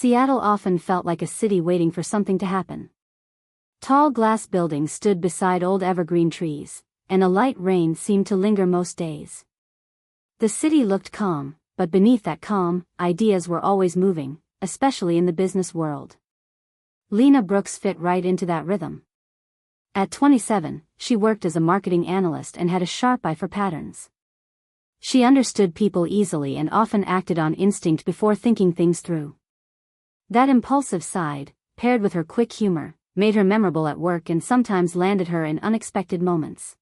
Seattle often felt like a city waiting for something to happen. Tall glass buildings stood beside old evergreen trees, and a light rain seemed to linger most days. The city looked calm, but beneath that calm, ideas were always moving, especially in the business world. Lena Brooks fit right into that rhythm. At 27, she worked as a marketing analyst and had a sharp eye for patterns. She understood people easily and often acted on instinct before thinking things through. That impulsive side, paired with her quick humor, made her memorable at work and sometimes landed her in unexpected moments.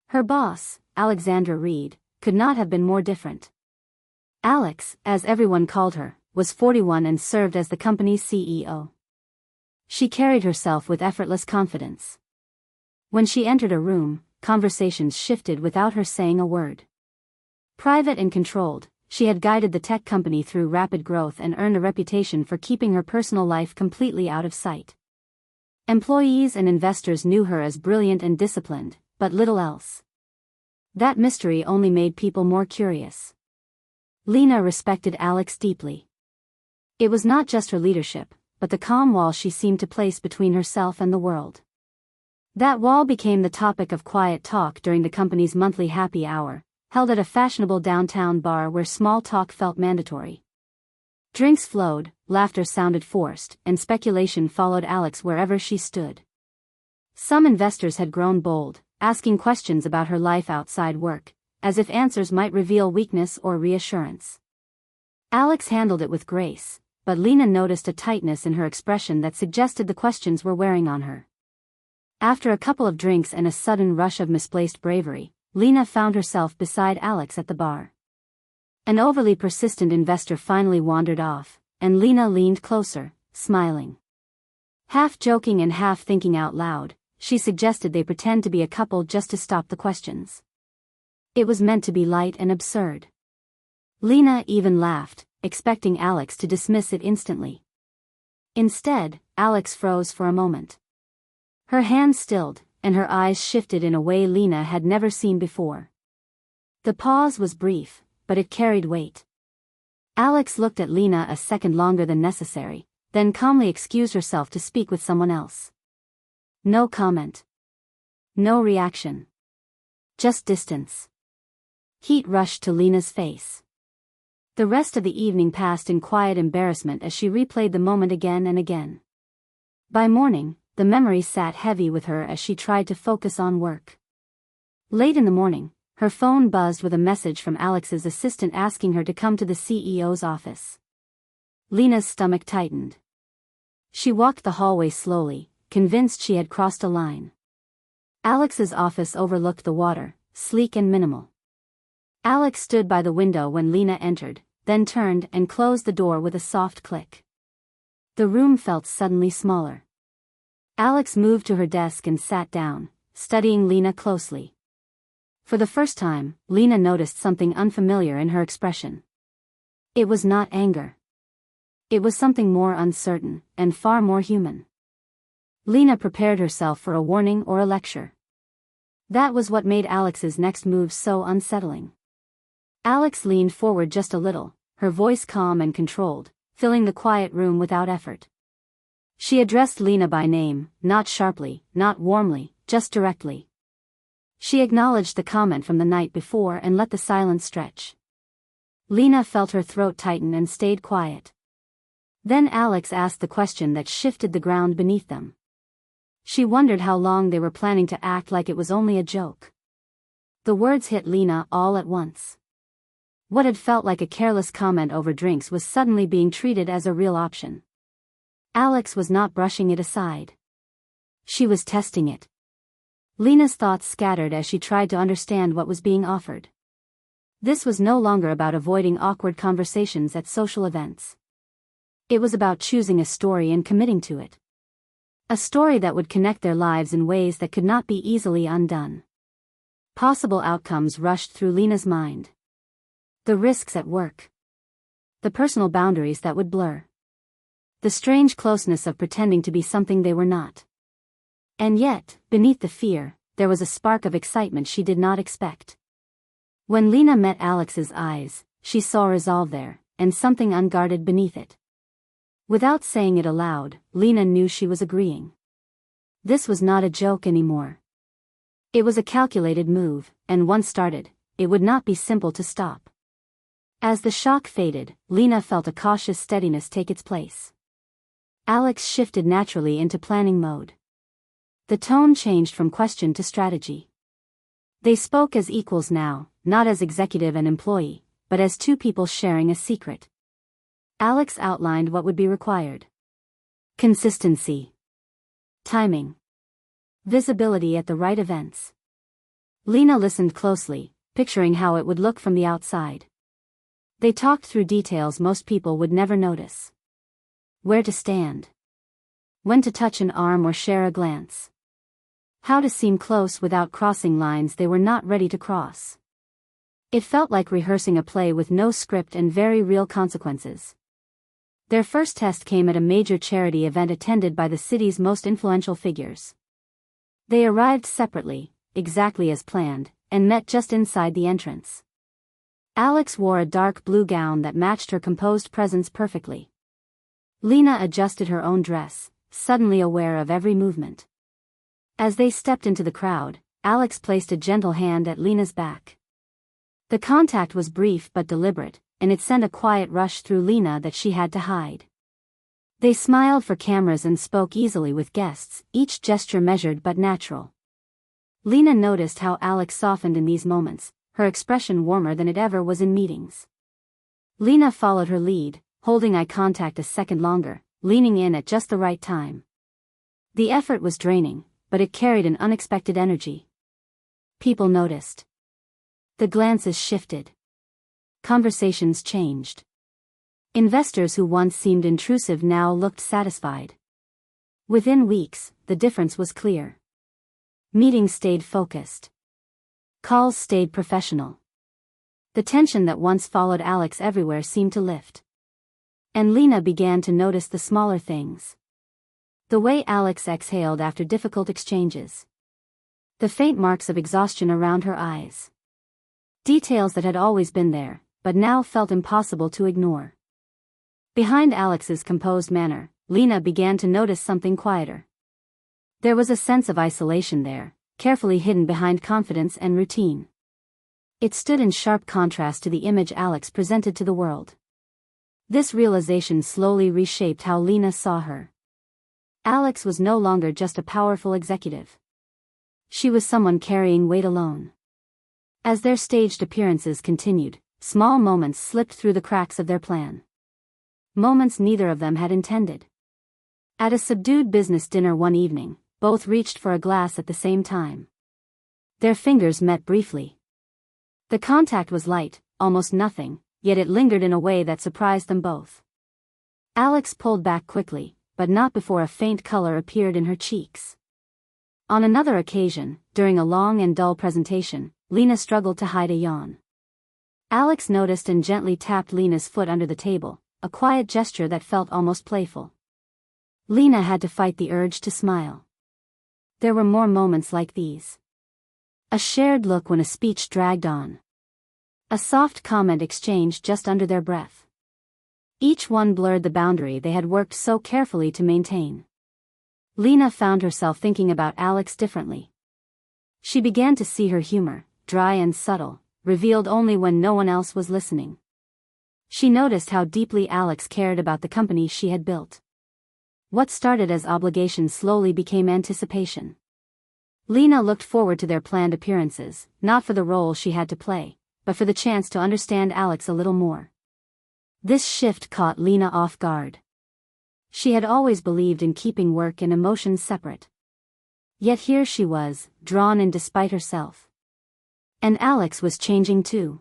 Her boss, Alexandra Reed, could not have been more different. Alex, as everyone called her, was 41 and served as the company's CEO. She carried herself with effortless confidence. When she entered a room, conversations shifted without her saying a word. Private and controlled, she had guided the tech company through rapid growth and earned a reputation for keeping her personal life completely out of sight. Employees and investors knew her as brilliant and disciplined, but little else. That mystery only made people more curious. Lena respected Alex deeply. It was not just her leadership, but the calm wall she seemed to place between herself and the world. That wall became the topic of quiet talk during the company's monthly happy hour, held at a fashionable downtown bar where small talk felt mandatory. Drinks flowed, laughter sounded forced, and speculation followed Alex wherever she stood. Some investors had grown bold, asking questions about her life outside work, as if answers might reveal weakness or reassurance. Alex handled it with grace, but Lena noticed a tightness in her expression that suggested the questions were wearing on her. After a couple of drinks and a sudden rush of misplaced bravery, Lena found herself beside Alex at the bar. An overly persistent investor finally wandered off, and Lena leaned closer, smiling. Half joking and half thinking out loud, she suggested they pretend to be a couple just to stop the questions. It was meant to be light and absurd. Lena even laughed, expecting Alex to dismiss it instantly. Instead, Alex froze for a moment. Her hands stilled, and her eyes shifted in a way Lena had never seen before. The pause was brief, but it carried weight. Alex looked at Lena a second longer than necessary, then calmly excused herself to speak with someone else. No comment. No reaction. Just distance. Heat rushed to Lena's face. The rest of the evening passed in quiet embarrassment as she replayed the moment again and again. By morning, the memory sat heavy with her as she tried to focus on work. Late in the morning, her phone buzzed with a message from Alex's assistant asking her to come to the CEO's office. Lena's stomach tightened. She walked the hallway slowly, convinced she had crossed a line. Alex's office overlooked the water, sleek and minimal. Alex stood by the window when Lena entered, then turned and closed the door with a soft click. The room felt suddenly smaller. Alex moved to her desk and sat down, studying Lena closely. For the first time, Lena noticed something unfamiliar in her expression. It was not anger. It was something more uncertain, and far more human. Lena prepared herself for a warning or a lecture. That was what made Alex's next move so unsettling. Alex leaned forward just a little, her voice calm and controlled, filling the quiet room without effort. She addressed Lena by name, not sharply, not warmly, just directly. She acknowledged the comment from the night before and let the silence stretch. Lena felt her throat tighten and stayed quiet. Then Alex asked the question that shifted the ground beneath them. She wondered how long they were planning to act like it was only a joke. The words hit Lena all at once. What had felt like a careless comment over drinks was suddenly being treated as a real option. Alex was not brushing it aside. She was testing it. Lena's thoughts scattered as she tried to understand what was being offered. This was no longer about avoiding awkward conversations at social events. It was about choosing a story and committing to it. A story that would connect their lives in ways that could not be easily undone. Possible outcomes rushed through Lena's mind. The risks at work. The personal boundaries that would blur. The strange closeness of pretending to be something they were not. And yet, beneath the fear, there was a spark of excitement she did not expect. When Lena met Alex's eyes, she saw resolve there, and something unguarded beneath it. Without saying it aloud, Lena knew she was agreeing. This was not a joke anymore. It was a calculated move, and once started, it would not be simple to stop. As the shock faded, Lena felt a cautious steadiness take its place. Alex shifted naturally into planning mode. The tone changed from question to strategy. They spoke as equals now, not as executive and employee, but as two people sharing a secret. Alex outlined what would be required. Consistency. Timing. Visibility at the right events. Lena listened closely, picturing how it would look from the outside. They talked through details most people would never notice. Where to stand. When to touch an arm or share a glance. How to seem close without crossing lines they were not ready to cross. It felt like rehearsing a play with no script and very real consequences. Their first test came at a major charity event attended by the city's most influential figures. They arrived separately, exactly as planned, and met just inside the entrance. Alex wore a dark blue gown that matched her composed presence perfectly. Lena adjusted her own dress, suddenly aware of every movement. As they stepped into the crowd, Alex placed a gentle hand at Lena's back. The contact was brief but deliberate, and it sent a quiet rush through Lena that she had to hide. They smiled for cameras and spoke easily with guests, each gesture measured but natural. Lena noticed how Alex softened in these moments, her expression warmer than it ever was in meetings. Lena followed her lead, holding eye contact a second longer, leaning in at just the right time. The effort was draining, but it carried an unexpected energy. People noticed. The glances shifted. Conversations changed. Investors who once seemed intrusive now looked satisfied. Within weeks, the difference was clear. Meetings stayed focused. Calls stayed professional. The tension that once followed Alex everywhere seemed to lift. And Lena began to notice the smaller things. The way Alex exhaled after difficult exchanges. The faint marks of exhaustion around her eyes. Details that had always been there, but now felt impossible to ignore. Behind Alex's composed manner, Lena began to notice something quieter. There was a sense of isolation there, carefully hidden behind confidence and routine. It stood in sharp contrast to the image Alex presented to the world. This realization slowly reshaped how Lena saw her. Alex was no longer just a powerful executive. She was someone carrying weight alone. As their staged appearances continued, small moments slipped through the cracks of their plan. Moments neither of them had intended. At a subdued business dinner one evening, both reached for a glass at the same time. Their fingers met briefly. The contact was light, almost nothing, yet it lingered in a way that surprised them both. Alex pulled back quickly, but not before a faint color appeared in her cheeks. On another occasion, during a long and dull presentation, Lena struggled to hide a yawn. Alex noticed and gently tapped Lena's foot under the table, a quiet gesture that felt almost playful. Lena had to fight the urge to smile. There were more moments like these. A shared look when a speech dragged on. A soft comment exchanged just under their breath. Each one blurred the boundary they had worked so carefully to maintain. Lena found herself thinking about Alex differently. She began to see her humor, dry and subtle, revealed only when no one else was listening. She noticed how deeply Alex cared about the company she had built. What started as obligation slowly became anticipation. Lena looked forward to their planned appearances, not for the role she had to play, but for the chance to understand Alex a little more. This shift caught Lena off guard. She had always believed in keeping work and emotions separate. Yet here she was, drawn in despite herself. And Alex was changing too.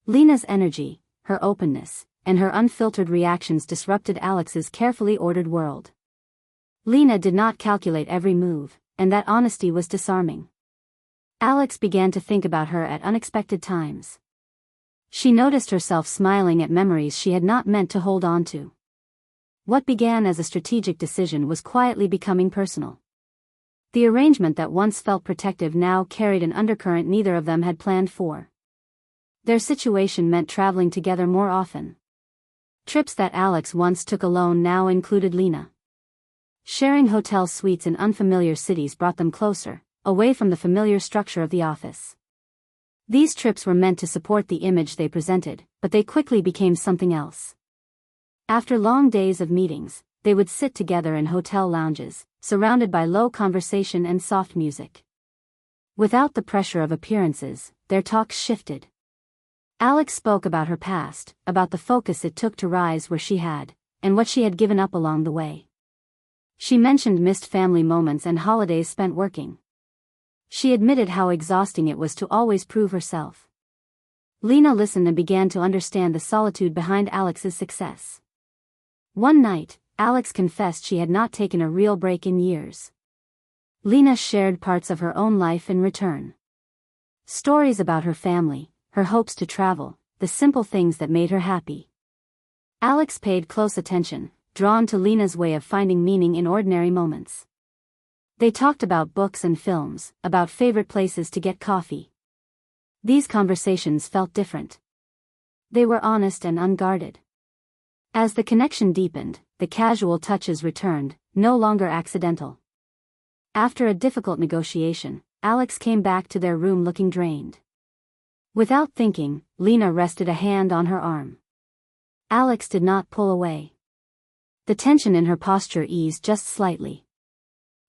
Lena's energy, her openness, and her unfiltered reactions disrupted Alex's carefully ordered world. Lena did not calculate every move, and that honesty was disarming. Alex began to think about her at unexpected times. She noticed herself smiling at memories she had not meant to hold on to. What began as a strategic decision was quietly becoming personal. The arrangement that once felt protective now carried an undercurrent neither of them had planned for. Their situation meant traveling together more often. Trips that Alex once took alone now included Lena. Sharing hotel suites in unfamiliar cities brought them closer, away from the familiar structure of the office. These trips were meant to support the image they presented, but they quickly became something else. After long days of meetings, they would sit together in hotel lounges, surrounded by low conversation and soft music. Without the pressure of appearances, their talks shifted. Alex spoke about her past, about the focus it took to rise where she had, and what she had given up along the way. She mentioned missed family moments and holidays spent working. She admitted how exhausting it was to always prove herself. Lena listened and began to understand the solitude behind Alex's success. One night, Alex confessed she had not taken a real break in years. Lena shared parts of her own life in return. Stories about her family, her hopes to travel, the simple things that made her happy. Alex paid close attention, drawn to Lena's way of finding meaning in ordinary moments. They talked about books and films, about favorite places to get coffee. These conversations felt different. They were honest and unguarded. As the connection deepened, the casual touches returned, no longer accidental. After a difficult negotiation, Alex came back to their room looking drained. Without thinking, Lena rested a hand on her arm. Alex did not pull away. The tension in her posture eased just slightly.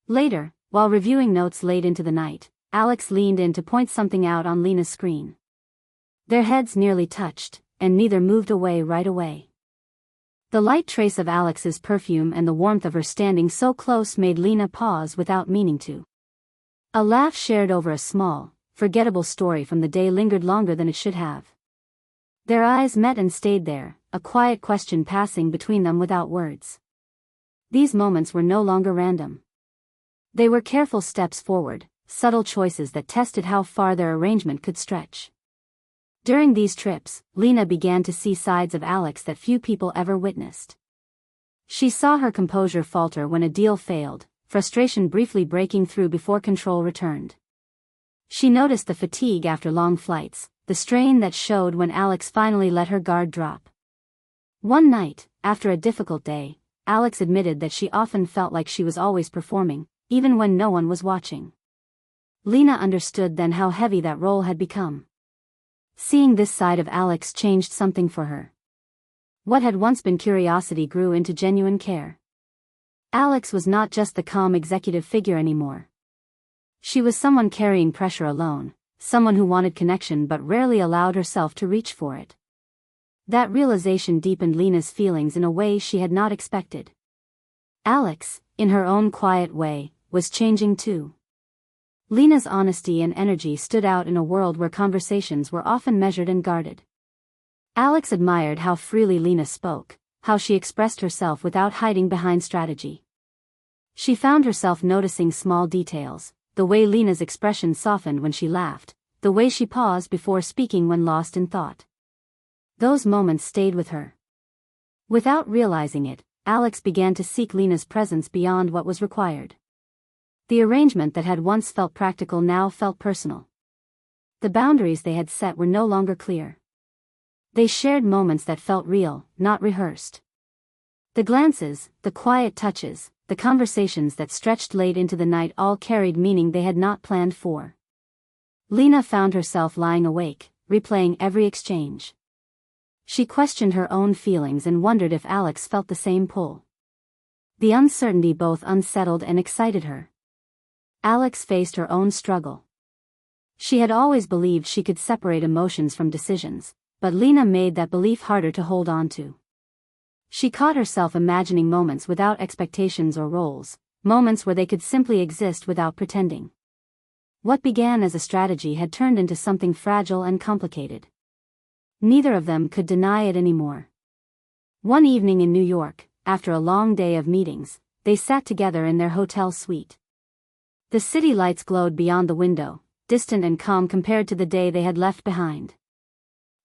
Later, while reviewing notes late into the night, Alex leaned in to point something out on Lena's screen. Their heads nearly touched, and neither moved away right away. The light trace of Alex's perfume and the warmth of her standing so close made Lena pause without meaning to. A laugh shared over a small, forgettable story from the day lingered longer than it should have. Their eyes met and stayed there, a quiet question passing between them without words. These moments were no longer random. They were careful steps forward, subtle choices that tested how far their arrangement could stretch. During these trips, Lena began to see sides of Alex that few people ever witnessed. She saw her composure falter when a deal failed, frustration briefly breaking through before control returned. She noticed the fatigue after long flights, the strain that showed when Alex finally let her guard drop. One night, after a difficult day, Alex admitted that she often felt like she was always performing, even when no one was watching. Lena understood then how heavy that role had become. Seeing this side of Alex changed something for her. What had once been curiosity grew into genuine care. Alex was not just the calm executive figure anymore. She was someone carrying pressure alone, someone who wanted connection but rarely allowed herself to reach for it. That realization deepened Lena's feelings in a way she had not expected. Alex, in her own quiet way, was changing too. Lena's honesty and energy stood out in a world where conversations were often measured and guarded. Alex admired how freely Lena spoke, how she expressed herself without hiding behind strategy. She found herself noticing small details, the way Lena's expression softened when she laughed, the way she paused before speaking when lost in thought. Those moments stayed with her. Without realizing it, Alex began to seek Lena's presence beyond what was required. The arrangement that had once felt practical now felt personal. The boundaries they had set were no longer clear. They shared moments that felt real, not rehearsed. The glances, the quiet touches, the conversations that stretched late into the night all carried meaning they had not planned for. Lena found herself lying awake, replaying every exchange. She questioned her own feelings and wondered if Alex felt the same pull. The uncertainty both unsettled and excited her. Alex faced her own struggle. She had always believed she could separate emotions from decisions, but Lena made that belief harder to hold on to. She caught herself imagining moments without expectations or roles, moments where they could simply exist without pretending. What began as a strategy had turned into something fragile and complicated. Neither of them could deny it anymore. One evening in New York, after a long day of meetings, they sat together in their hotel suite. The city lights glowed beyond the window, distant and calm compared to the day they had left behind.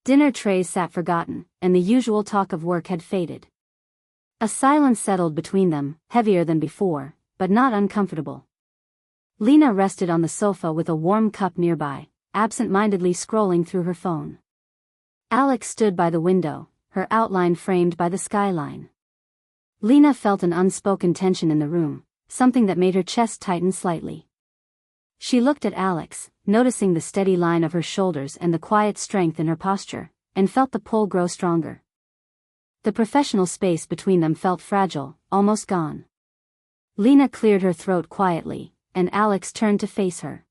Dinner trays sat forgotten, and the usual talk of work had faded. A silence settled between them, heavier than before, but not uncomfortable. Lena rested on the sofa with a warm cup nearby, absent-mindedly scrolling through her phone. Alex stood by the window, her outline framed by the skyline. Lena felt an unspoken tension in the room, something that made her chest tighten slightly. She looked at Alex, noticing the steady line of her shoulders and the quiet strength in her posture, and felt the pull grow stronger. The professional space between them felt fragile, almost gone. Lena cleared her throat quietly, and Alex turned to face her.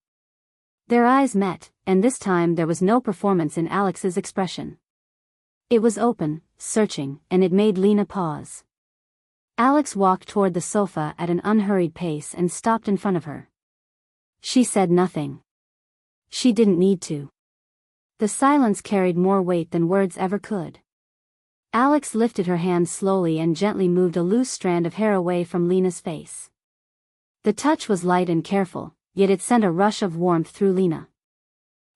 Their eyes met, and this time there was no performance in Alex's expression. It was open, searching, and it made Lena pause. Alex walked toward the sofa at an unhurried pace and stopped in front of her. She said nothing. She didn't need to. The silence carried more weight than words ever could. Alex lifted her hand slowly and gently moved a loose strand of hair away from Lena's face. The touch was light and careful, yet it sent a rush of warmth through Lena.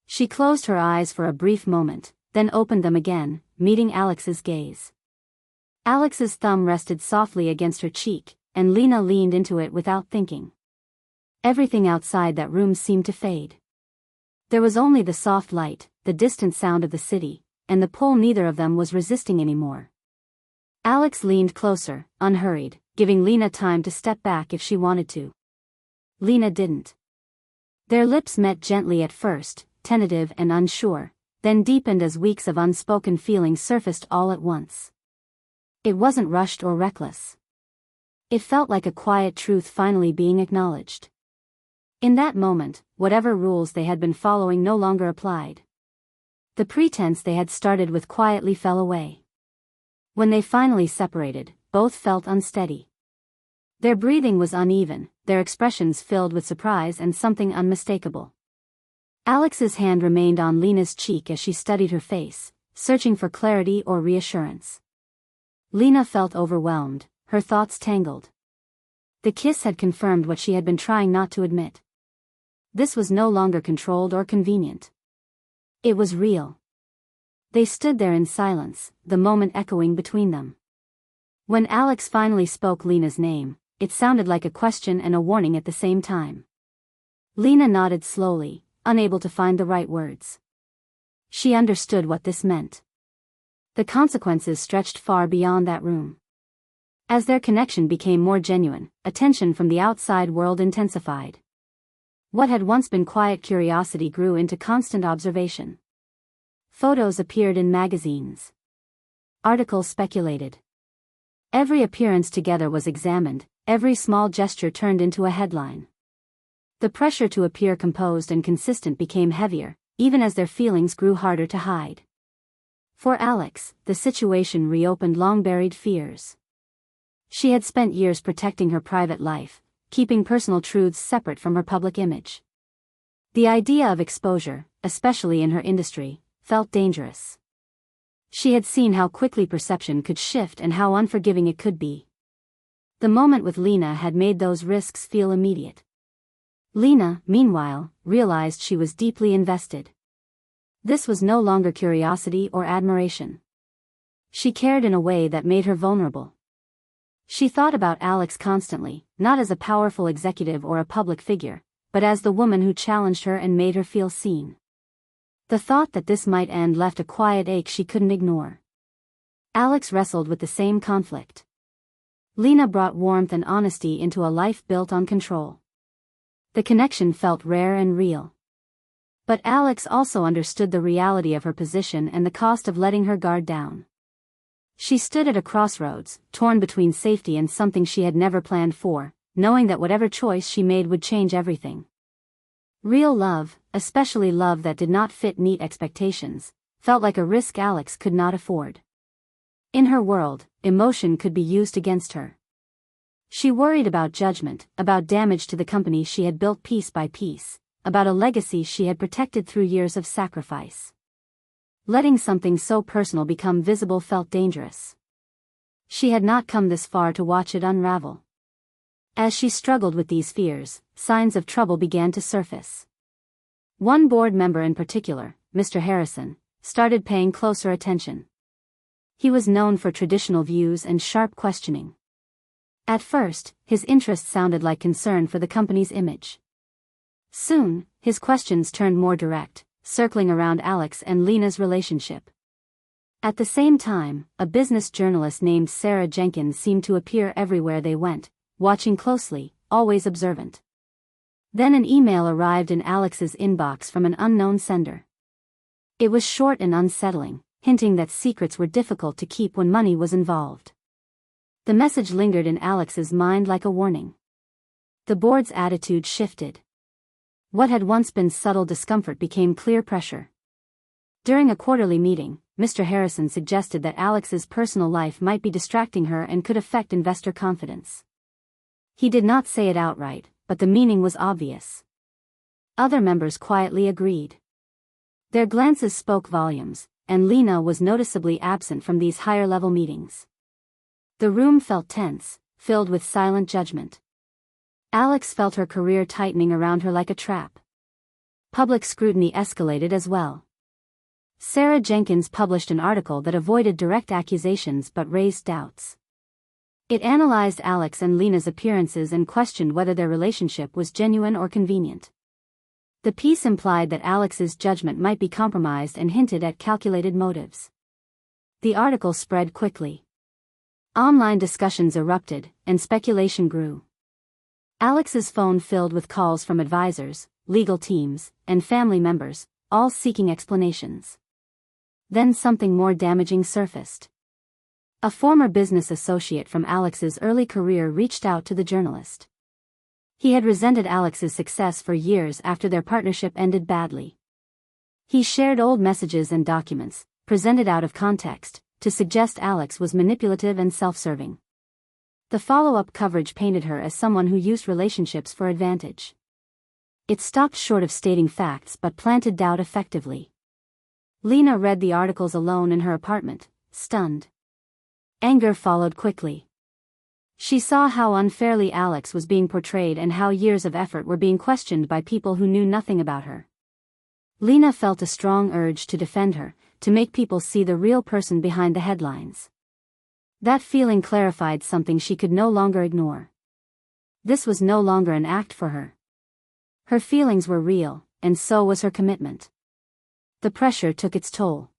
She closed her eyes for a brief moment, then opened them again, meeting Alex's gaze. Alex's thumb rested softly against her cheek, and Lena leaned into it without thinking. Everything outside that room seemed to fade. There was only the soft light, the distant sound of the city, and the pull neither of them was resisting anymore. Alex leaned closer, unhurried, giving Lena time to step back if she wanted to. Lena didn't. Their lips met gently at first, tentative and unsure, then deepened as weeks of unspoken feeling surfaced all at once. It wasn't rushed or reckless. It felt like a quiet truth finally being acknowledged. In that moment, whatever rules they had been following no longer applied. The pretense they had started with quietly fell away. When they finally separated, both felt unsteady. Their breathing was uneven, their expressions filled with surprise and something unmistakable. Alex's hand remained on Lena's cheek as she studied her face, searching for clarity or reassurance. Lena felt overwhelmed, her thoughts tangled. The kiss had confirmed what she had been trying not to admit. This was no longer controlled or convenient. It was real. They stood there in silence, the moment echoing between them. When Alex finally spoke Lena's name, it sounded like a question and a warning at the same time. Lena nodded slowly, unable to find the right words. She understood what this meant. The consequences stretched far beyond that room. As their connection became more genuine, attention from the outside world intensified. What had once been quiet curiosity grew into constant observation. Photos appeared in magazines. Articles speculated. Every appearance together was examined, every small gesture turned into a headline. The pressure to appear composed and consistent became heavier, even as their feelings grew harder to hide. For Alex, the situation reopened long-buried fears. She had spent years protecting her private life, keeping personal truths separate from her public image. The idea of exposure, especially in her industry, felt dangerous. She had seen how quickly perception could shift and how unforgiving it could be. The moment with Lena had made those risks feel immediate. Lena, meanwhile, realized she was deeply invested. This was no longer curiosity or admiration. She cared in a way that made her vulnerable. She thought about Alex constantly, not as a powerful executive or a public figure, but as the woman who challenged her and made her feel seen. The thought that this might end left a quiet ache she couldn't ignore. Alex wrestled with the same conflict. Lena brought warmth and honesty into a life built on control. The connection felt rare and real. But Alex also understood the reality of her position and the cost of letting her guard down. She stood at a crossroads, torn between safety and something she had never planned for, knowing that whatever choice she made would change everything. Real love, especially love that did not fit neat expectations, felt like a risk Alex could not afford. In her world, emotion could be used against her. She worried about judgment, about damage to the company she had built piece by piece, about a legacy she had protected through years of sacrifice. Letting something so personal become visible felt dangerous. She had not come this far to watch it unravel. As she struggled with these fears, signs of trouble began to surface. One board member in particular, Mr. Harrison, started paying closer attention. He was known for traditional views and sharp questioning. At first, his interest sounded like concern for the company's image. Soon, his questions turned more direct, circling around Alex and Lena's relationship. At the same time, a business journalist named Sarah Jenkins seemed to appear everywhere they went, watching closely, always observant. Then an email arrived in Alex's inbox from an unknown sender. It was short and unsettling, hinting that secrets were difficult to keep when money was involved. The message lingered in Alex's mind like a warning. The board's attitude shifted. What had once been subtle discomfort became clear pressure. During a quarterly meeting, Mr. Harrison suggested that Alex's personal life might be distracting her and could affect investor confidence. He did not say it outright, but the meaning was obvious. Other members quietly agreed. Their glances spoke volumes, and Lena was noticeably absent from these higher-level meetings. The room felt tense, filled with silent judgment. Alex felt her career tightening around her like a trap. Public scrutiny escalated as well. Sarah Jenkins published an article that avoided direct accusations but raised doubts. It analyzed Alex and Lena's appearances and questioned whether their relationship was genuine or convenient. The piece implied that Alex's judgment might be compromised and hinted at calculated motives. The article spread quickly. Online discussions erupted, and speculation grew. Alex's phone filled with calls from advisors, legal teams, and family members, all seeking explanations. Then something more damaging surfaced. A former business associate from Alex's early career reached out to the journalist. He had resented Alex's success for years after their partnership ended badly. He shared old messages and documents, presented out of context, to suggest Alex was manipulative and self-serving. The follow-up coverage painted her as someone who used relationships for advantage. It stopped short of stating facts but planted doubt effectively. Lena read the articles alone in her apartment, stunned. Anger followed quickly. She saw how unfairly Alex was being portrayed and how years of effort were being questioned by people who knew nothing about her. Lena felt a strong urge to defend her, to make people see the real person behind the headlines. That feeling clarified something she could no longer ignore. This was no longer an act for her. Her feelings were real, and so was her commitment. The pressure took its toll.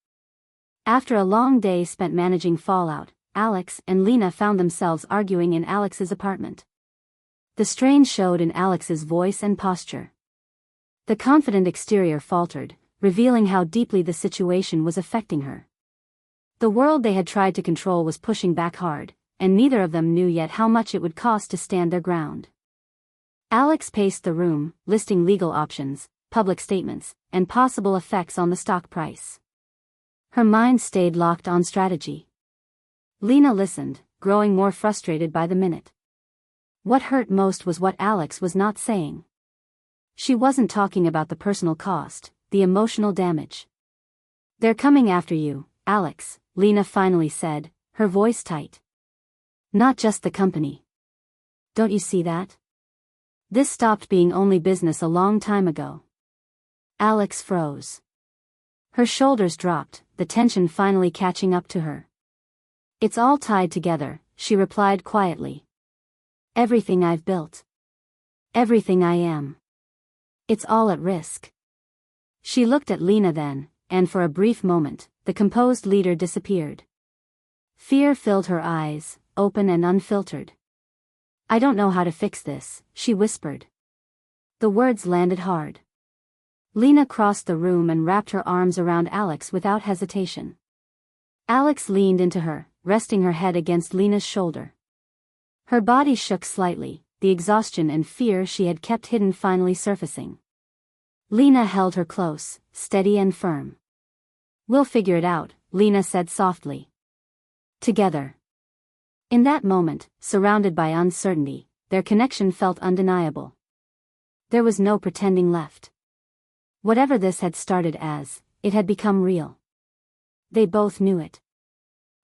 After a long day spent managing fallout, Alex and Lena found themselves arguing in Alex's apartment. The strain showed in Alex's voice and posture. The confident exterior faltered, revealing how deeply the situation was affecting her. The world they had tried to control was pushing back hard, and neither of them knew yet how much it would cost to stand their ground. Alex paced the room, listing legal options, public statements, and possible effects on the stock price. Her mind stayed locked on strategy. Lena listened, growing more frustrated by the minute. What hurt most was what Alex was not saying. She wasn't talking about the personal cost, the emotional damage. "They're coming after you, Alex," Lena finally said, her voice tight. "Not just the company. Don't you see that? This stopped being only business a long time ago." Alex froze. Her shoulders dropped, the tension finally catching up to her. "It's all tied together," she replied quietly. "Everything I've built. Everything I am. It's all at risk." She looked at Lena then, and for a brief moment, the composed leader disappeared. Fear filled her eyes, open and unfiltered. "I don't know how to fix this," she whispered. The words landed hard. Lena crossed the room and wrapped her arms around Alex without hesitation. Alex leaned into her, resting her head against Lena's shoulder. Her body shook slightly, the exhaustion and fear she had kept hidden finally surfacing. Lena held her close, steady and firm. "We'll figure it out," Lena said softly. "Together." In that moment, surrounded by uncertainty, their connection felt undeniable. There was no pretending left. Whatever this had started as, it had become real. They both knew it.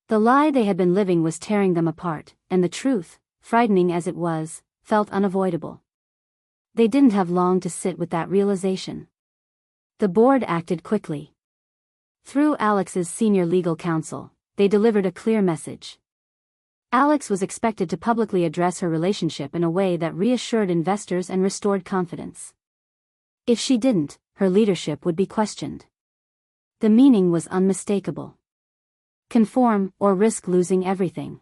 The lie they had been living was tearing them apart, and the truth, frightening as it was, felt unavoidable. They didn't have long to sit with that realization. The board acted quickly. Through Alex's senior legal counsel, they delivered a clear message. Alex was expected to publicly address her relationship in a way that reassured investors and restored confidence. If she didn't, her leadership would be questioned. The meaning was unmistakable. conform, or risk losing everything.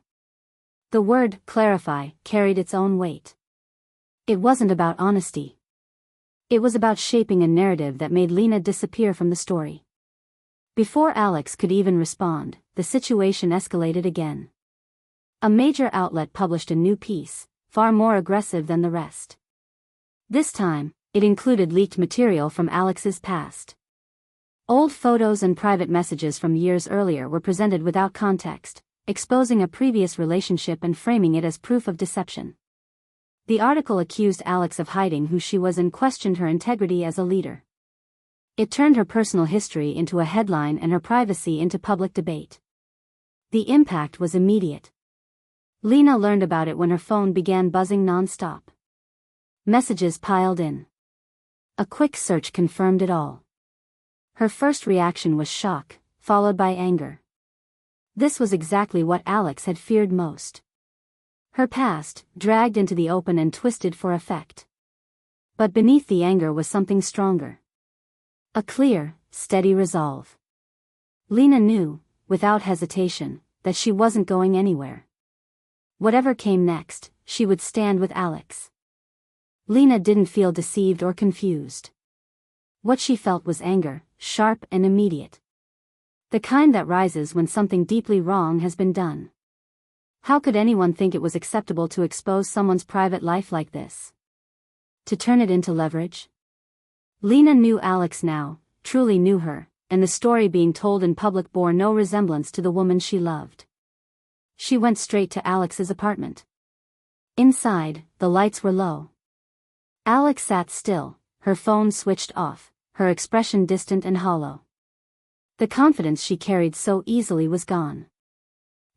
The word clarify carried its own weight. It wasn't about honesty. It was about shaping a narrative that made Lena disappear from the story. Before Alex could even respond, the situation escalated again. A major outlet published a new piece, far more aggressive than the rest. This time, it included leaked material from Alex's past. Old photos and private messages from years earlier were presented without context, exposing a previous relationship and framing it as proof of deception. The article accused Alex of hiding who she was and questioned her integrity as a leader. It turned her personal history into a headline and her privacy into public debate. The impact was immediate. Lena learned about it when her phone began buzzing non-stop. Messages piled in. A quick search confirmed it all. Her first reaction was shock, followed by anger. This was exactly what Alex had feared most. Her past, dragged into the open and twisted for effect. But beneath the anger was something stronger. A clear, steady resolve. Lena knew, without hesitation, that she wasn't going anywhere. Whatever came next, she would stand with Alex. Lena didn't feel deceived or confused. What she felt was anger, sharp and immediate. The kind that rises when something deeply wrong has been done. How could anyone think it was acceptable to expose someone's private life like this? To turn it into leverage? Lena knew Alex now, truly knew her, and the story being told in public bore no resemblance to the woman she loved. She went straight to Alex's apartment. Inside, the lights were low. Alex sat still, her phone switched off, her expression distant and hollow. The confidence she carried so easily was gone.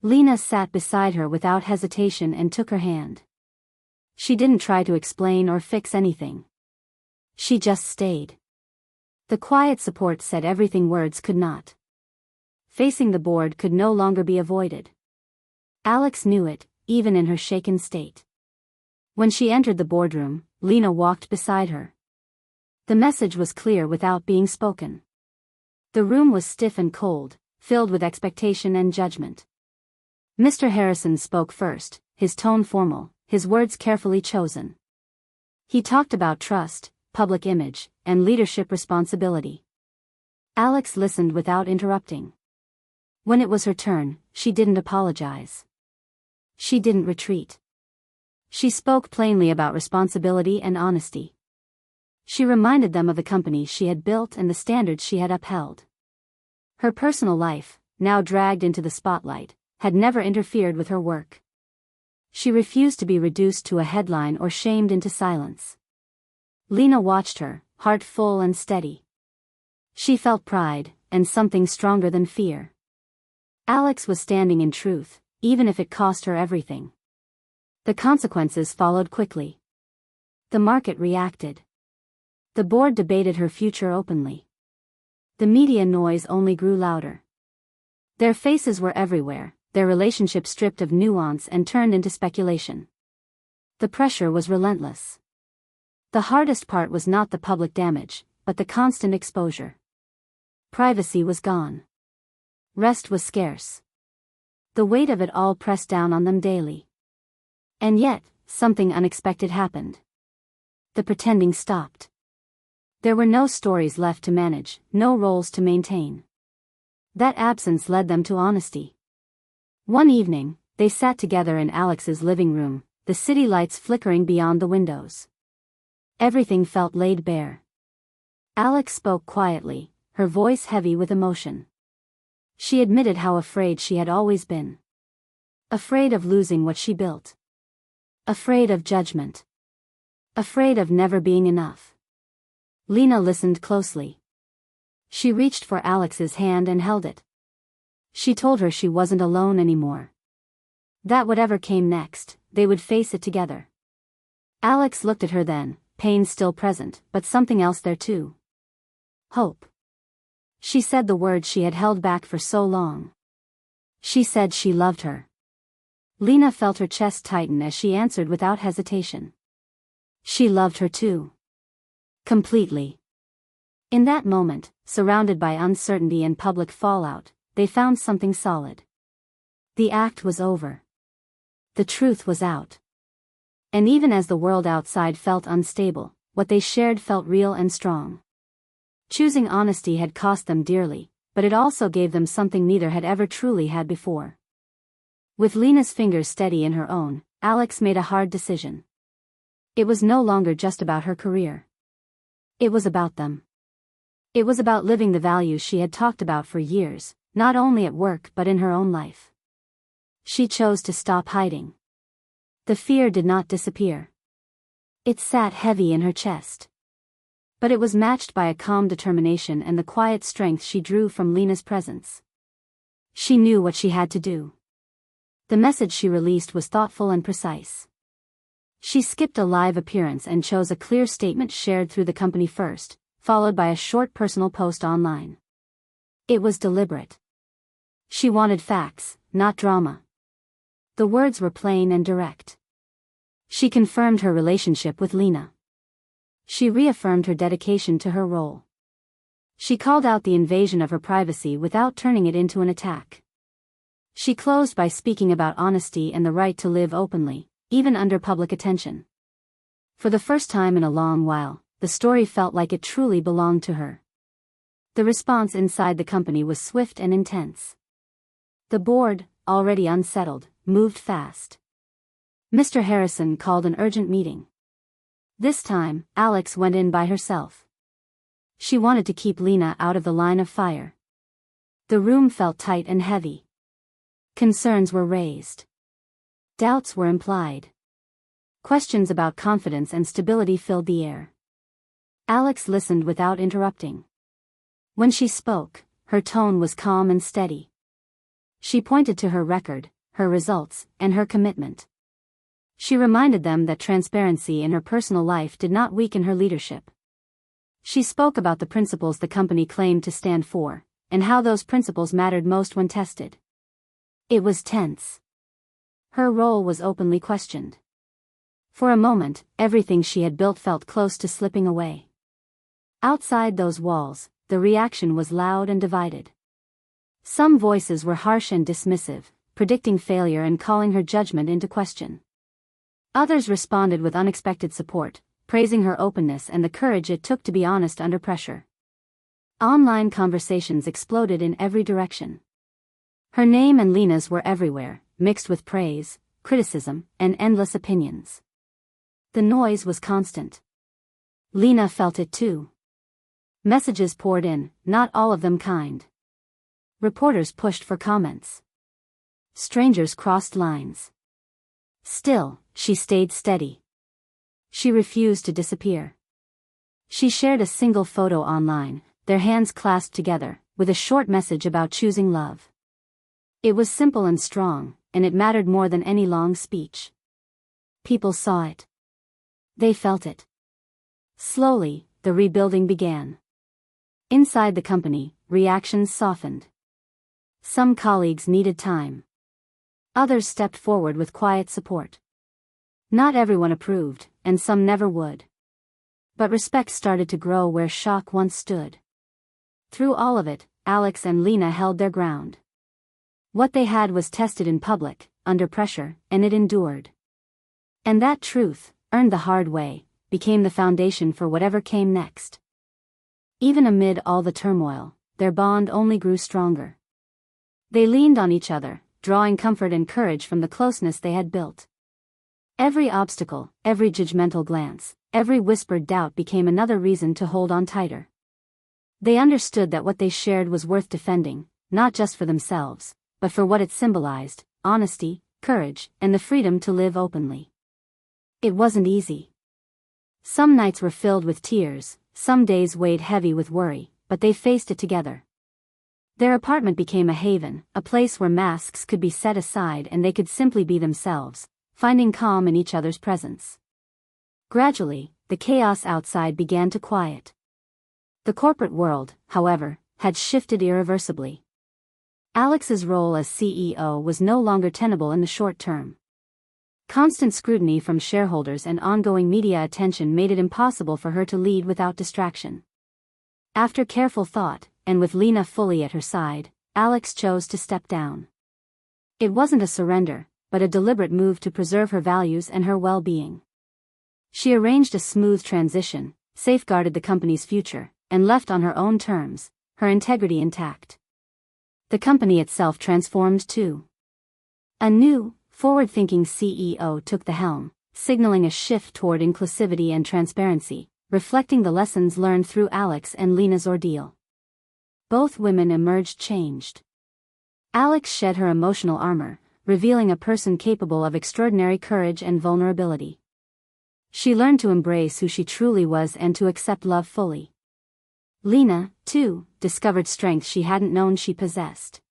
Lena sat beside her without hesitation and took her hand. She didn't try to explain or fix anything. She just stayed. The quiet support said everything words could not. Facing the board could no longer be avoided. Alex knew it, even in her shaken state. When she entered the boardroom, Lena walked beside her. The message was clear without being spoken. The room was stiff and cold, filled with expectation and judgment. Mr. Harrison spoke first, his tone formal, his words carefully chosen. He talked about trust, public image, and leadership responsibility. Alex listened without interrupting. When it was her turn, she didn't apologize. She didn't retreat. She spoke plainly about responsibility and honesty. She reminded them of the company she had built and the standards she had upheld. Her personal life, now dragged into the spotlight, had never interfered with her work. She refused to be reduced to a headline or shamed into silence. Lena watched her, heart full and steady. She felt pride, and something stronger than fear. Alex was standing in truth, even if it cost her everything. The consequences followed quickly. The market reacted. The board debated her future openly. The media noise only grew louder. Their faces were everywhere, their relationship stripped of nuance and turned into speculation. The pressure was relentless. The hardest part was not the public damage, but the constant exposure. Privacy was gone. Rest was scarce. The weight of it all pressed down on them daily. And yet, something unexpected happened. The pretending stopped. There were no stories left to manage, no roles to maintain. That absence led them to honesty. One evening, they sat together in Alex's living room, the city lights flickering beyond the windows. Everything felt laid bare. Alex spoke quietly, her voice heavy with emotion. She admitted how afraid she had always been. Afraid of losing what she built. Afraid of judgment. Afraid of never being enough. Lena listened closely. She reached for Alex's hand and held it. She told her she wasn't alone anymore. That whatever came next, they would face it together. Alex looked at her then, pain still present, but something else there too. Hope. She said the word she had held back for so long. She said she loved her. Lena felt her chest tighten as she answered without hesitation. She loved her too. Completely. In that moment, surrounded by uncertainty and public fallout, they found something solid. The act was over. The truth was out. And even as the world outside felt unstable, what they shared felt real and strong. Choosing honesty had cost them dearly, but it also gave them something neither had ever truly had before. With Lena's fingers steady in her own, Alex made a hard decision. It was no longer just about her career. It was about them. It was about living the values she had talked about for years, not only at work but in her own life. She chose to stop hiding. The fear did not disappear. It sat heavy in her chest. But it was matched by a calm determination and the quiet strength she drew from Lena's presence. She knew what she had to do. The message she released was thoughtful and precise. She skipped a live appearance and chose a clear statement shared through the company first, followed by a short personal post online. It was deliberate. She wanted facts, not drama. The words were plain and direct. She confirmed her relationship with Lena. She reaffirmed her dedication to her role. She called out the invasion of her privacy without turning it into an attack. She closed by speaking about honesty and the right to live openly, even under public attention. For the first time in a long while, the story felt like it truly belonged to her. The response inside the company was swift and intense. The board, already unsettled, moved fast. Mr. Harrison called an urgent meeting. This time, Alex went in by herself. She wanted to keep Lena out of the line of fire. The room felt tight and heavy. Concerns were raised. Doubts were implied. Questions about confidence and stability filled the air. Alex listened without interrupting. When she spoke, her tone was calm and steady. She pointed to her record, her results, and her commitment. She reminded them that transparency in her personal life did not weaken her leadership. She spoke about the principles the company claimed to stand for, and how those principles mattered most when tested. It was tense. Her role was openly questioned. For a moment, everything she had built felt close to slipping away. Outside those walls, the reaction was loud and divided. Some voices were harsh and dismissive, predicting failure and calling her judgment into question. Others responded with unexpected support, praising her openness and the courage it took to be honest under pressure. Online conversations exploded in every direction. Her name and Lena's were everywhere, mixed with praise, criticism, and endless opinions. The noise was constant. Lena felt it too. Messages poured in, not all of them kind. Reporters pushed for comments. Strangers crossed lines. Still, she stayed steady. She refused to disappear. She shared a single photo online, their hands clasped together, with a short message about choosing love. It was simple and strong, and it mattered more than any long speech. People saw it. They felt it. Slowly, the rebuilding began. Inside the company, reactions softened. Some colleagues needed time. Others stepped forward with quiet support. Not everyone approved, and some never would. But respect started to grow where shock once stood. Through all of it, Alex and Lena held their ground. What they had was tested in public, under pressure, and it endured. And that truth, earned the hard way, became the foundation for whatever came next. Even amid all the turmoil, their bond only grew stronger. They leaned on each other, drawing comfort and courage from the closeness they had built. Every obstacle, every judgmental glance, every whispered doubt became another reason to hold on tighter. They understood that what they shared was worth defending, not just for themselves, but for what it symbolized: honesty, courage, and the freedom to live openly. It wasn't easy. Some nights were filled with tears, some days weighed heavy with worry, but they faced it together. Their apartment became a haven, a place where masks could be set aside and they could simply be themselves, finding calm in each other's presence. Gradually, the chaos outside began to quiet. The corporate world, however, had shifted irreversibly. Alex's role as CEO was no longer tenable in the short term. Constant scrutiny from shareholders and ongoing media attention made it impossible for her to lead without distraction. After careful thought, and with Lena fully at her side, Alex chose to step down. It wasn't a surrender, but a deliberate move to preserve her values and her well-being. She arranged a smooth transition, safeguarded the company's future, and left on her own terms, her integrity intact. The company itself transformed too. A new, forward-thinking CEO took the helm, signaling a shift toward inclusivity and transparency, reflecting the lessons learned through Alex and Lena's ordeal. Both women emerged changed. Alex shed her emotional armor, revealing a person capable of extraordinary courage and vulnerability. She learned to embrace who she truly was and to accept love fully. Lena, too, discovered strength she hadn't known she possessed.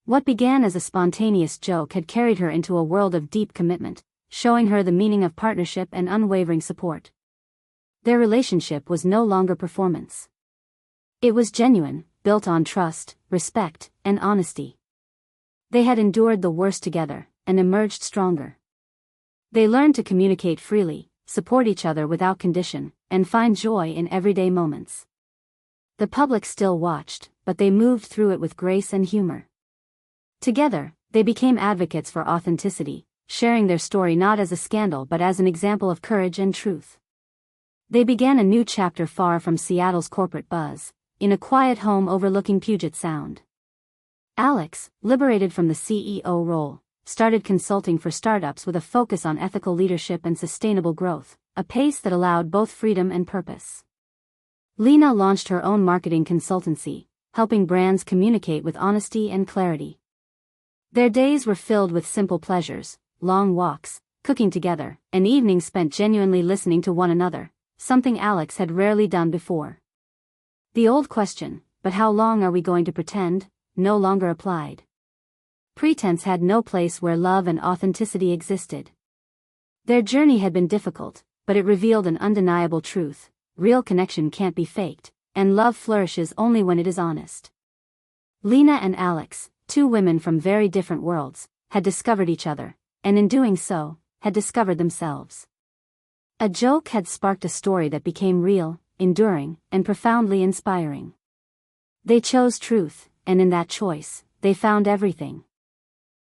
What began as a spontaneous joke had carried her into a world of deep commitment, showing her the meaning of partnership and unwavering support. Their relationship was no longer performance. It was genuine, built on trust, respect, and honesty. They had endured the worst together, and emerged stronger. They learned to communicate freely, support each other without condition, and find joy in everyday moments. The public still watched, but they moved through it with grace and humor. Together, they became advocates for authenticity, sharing their story not as a scandal but as an example of courage and truth. They began a new chapter far from Seattle's corporate buzz, in a quiet home overlooking Puget Sound. Alex, liberated from the CEO role, started consulting for startups with a focus on ethical leadership and sustainable growth, a pace that allowed both freedom and purpose. Lena launched her own marketing consultancy, helping brands communicate with honesty and clarity. Their days were filled with simple pleasures, long walks, cooking together, and evenings spent genuinely listening to one another, something Alex had rarely done before. The old question, "But how long are we going to pretend?" no longer applied. Pretense had no place where love and authenticity existed. Their journey had been difficult, but it revealed an undeniable truth: real connection can't be faked, and love flourishes only when it is honest. Lena and Alex, two women from very different worlds, had discovered each other, and in doing so, had discovered themselves. A joke had sparked a story that became real, enduring, and profoundly inspiring. They chose truth, and in that choice, they found everything.